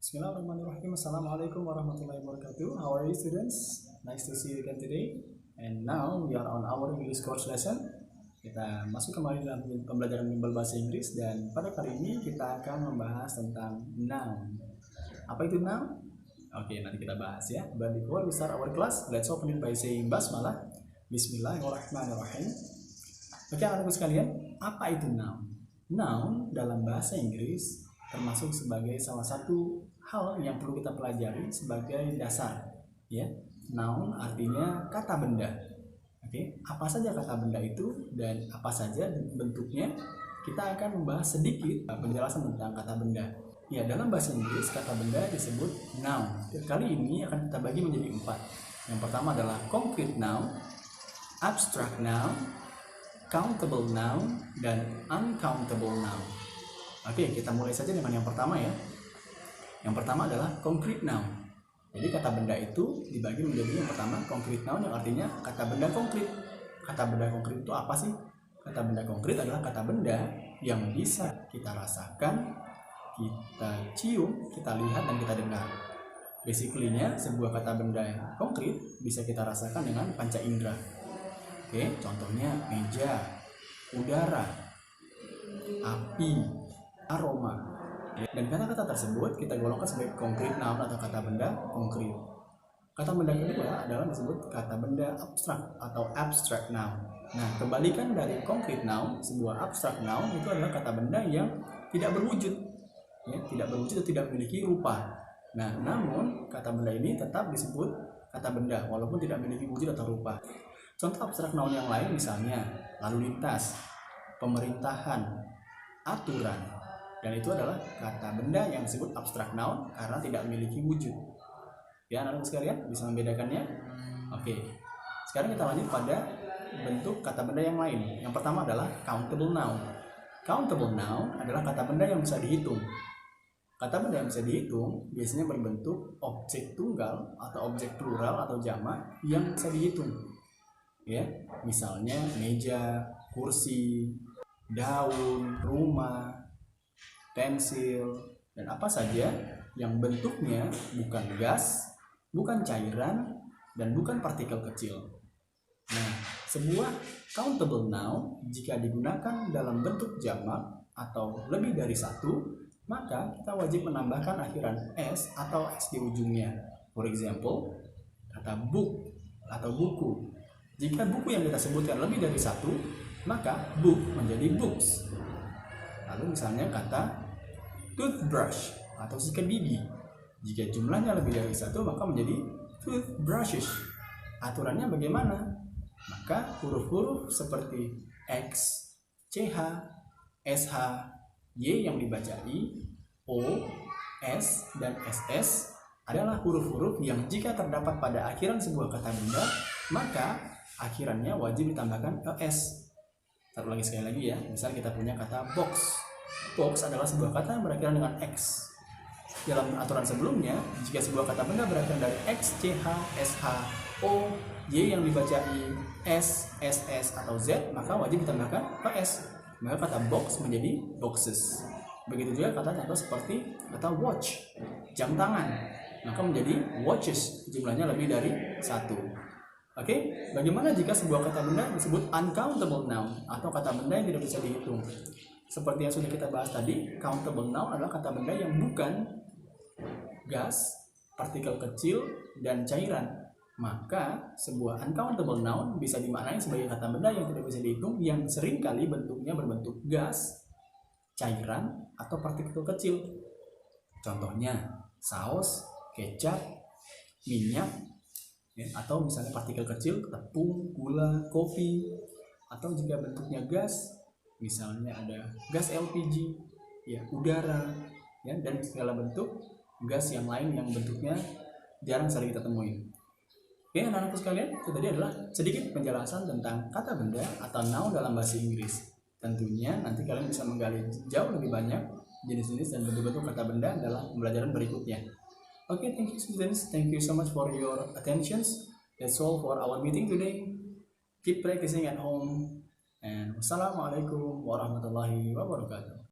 Bismillahirrahmanirrahim. Assalamualaikum warahmatullahi wabarakatuh. How are you, students? Nice to see you again today. And now we are on our English course lesson. Kita masuk kembali dalam pembelajaran bimbel bahasa Inggris, dan pada kali ini kita akan membahas tentang noun. Apa itu noun? Oke, nanti kita bahas ya. But before we start our class, let's open it by saying basmalah. Bismillahirrahmanirrahim. Oke, anak-anakku sekalian, apa itu noun? Noun dalam bahasa Inggris termasuk sebagai salah satu hal yang perlu kita pelajari sebagai dasar, ya. Noun artinya kata benda. Oke, apa saja kata benda itu dan apa saja bentuknya? Kita akan membahas sedikit penjelasan tentang kata benda. Ya, dalam bahasa Inggris kata benda disebut noun. Kali ini akan kita bagi menjadi 4. Yang pertama adalah concrete noun, abstract noun, countable noun, dan uncountable noun. Oke, kita mulai saja dengan yang pertama ya. Yang pertama adalah concrete noun. Jadi kata benda itu dibagi menjadi yang pertama concrete noun, yang artinya kata benda konkret. Kata benda konkret itu apa sih? Kata benda konkret adalah kata benda yang bisa kita rasakan, kita cium, kita lihat, dan kita dengar. Basically-nya sebuah kata benda yang konkret bisa kita rasakan dengan panca indera. Oke, contohnya meja, udara, api, aroma. Dan kata-kata tersebut kita golongkan sebagai concrete noun atau kata benda konkret. Kata benda kedua adalah disebut kata benda abstrak atau abstract noun. Nah, kebalikan dari concrete noun, sebuah abstract noun itu adalah kata benda yang tidak berwujud, ya, tidak berwujud atau tidak memiliki rupa. Nah, namun kata benda ini tetap disebut kata benda walaupun tidak memiliki wujud atau rupa. Contoh abstrak noun yang lain misalnya lalu lintas, pemerintahan, aturan. Dan itu adalah kata benda yang disebut abstrak noun karena tidak memiliki wujud. Ya, anak-anak sekalian bisa membedakannya? Oke. Sekarang kita lanjut pada bentuk kata benda yang lain. Yang pertama adalah countable noun. Countable noun adalah kata benda yang bisa dihitung. Kata benda yang bisa dihitung biasanya berbentuk objek tunggal atau objek plural atau jamak yang bisa dihitung. Ya, misalnya meja, kursi, daun, rumah, pensil, dan apa saja yang bentuknya bukan gas, bukan cairan, dan bukan partikel kecil. Nah, sebuah countable noun jika digunakan dalam bentuk jamak atau lebih dari satu, maka kita wajib menambahkan akhiran s atau s di ujungnya. For example, kata book atau buku. Jika buku yang kita sebutkan lebih dari satu, maka book menjadi books. Lalu misalnya kata toothbrush atau sikat gigi. Jika jumlahnya lebih dari satu, maka menjadi toothbrushes. Aturannya bagaimana? Maka huruf-huruf seperti X, CH, SH, Y yang dibaca I, O, S, dan SS adalah huruf-huruf yang jika terdapat pada akhiran sebuah kata benda, maka akhirannya wajib ditambahkan ES. Kita ulangi sekali lagi ya. Misal kita punya kata box. Box adalah sebuah kata yang berakhiran dengan X. Dalam aturan sebelumnya, jika sebuah kata benda berakhiran dari X, CH, SH, O, Y yang dibaca I, S, SS, atau Z, maka wajib ditambahkan PS. Maka kata box menjadi boxes. Begitu juga kata contoh seperti kata watch, jam tangan, maka menjadi watches, jumlahnya lebih dari satu. Oke, bagaimana jika sebuah kata benda disebut uncountable noun atau kata benda yang tidak bisa dihitung? Seperti yang sudah kita bahas tadi, countable noun adalah kata benda yang bukan gas, partikel kecil, dan cairan. Maka sebuah uncountable noun bisa dimaknai sebagai kata benda yang tidak bisa dihitung yang seringkali bentuknya berbentuk gas, cairan, atau partikel kecil. Contohnya saus, kecap, minyak, ya, atau misalnya partikel kecil, tepung, gula, kopi, atau jika bentuknya gas, misalnya ada gas LPG, ya, udara, ya, dan segala bentuk gas yang lain yang bentuknya jarang sekali kita temuin. Oke, anak-anakku sekalian, itu tadi adalah sedikit penjelasan tentang kata benda atau noun dalam bahasa Inggris. Tentunya nanti kalian bisa menggali jauh lebih banyak jenis-jenis dan bentuk-bentuk kata benda dalam pembelajaran berikutnya. Okay, thank you students. Thank you so much for your attentions. That's all for our meeting today. Keep practicing at home. And wassalamualaikum warahmatullahi wabarakatuh.